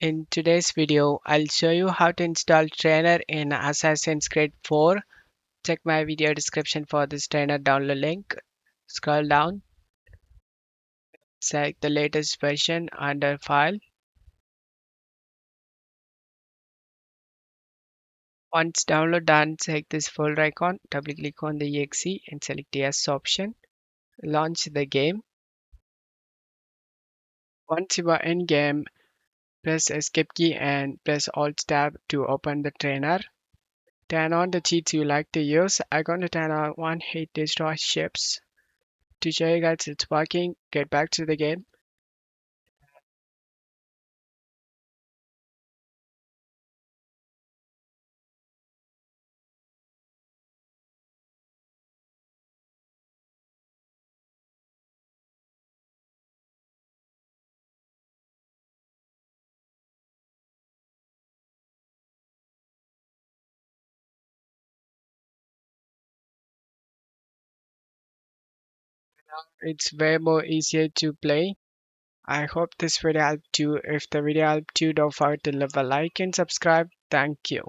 In today's video, I'll show you how to install Trainer in Assassin's Creed 4. Check my video description for this Trainer download link. Scroll down, select the latest version under File. Once download done, select this folder icon, double click on the exe and select the Yes option. Launch the game. Once you are in game, press Escape key and press Alt Tab to open the Trainer. Turn on the cheats you like to use. I'm going to turn on One Hit Destroy Ships. To show you guys it's working, get back to the game. It's way more easier to play. I hope this video helped you. If the video helped you, don't forget to leave a like and subscribe. Thank you.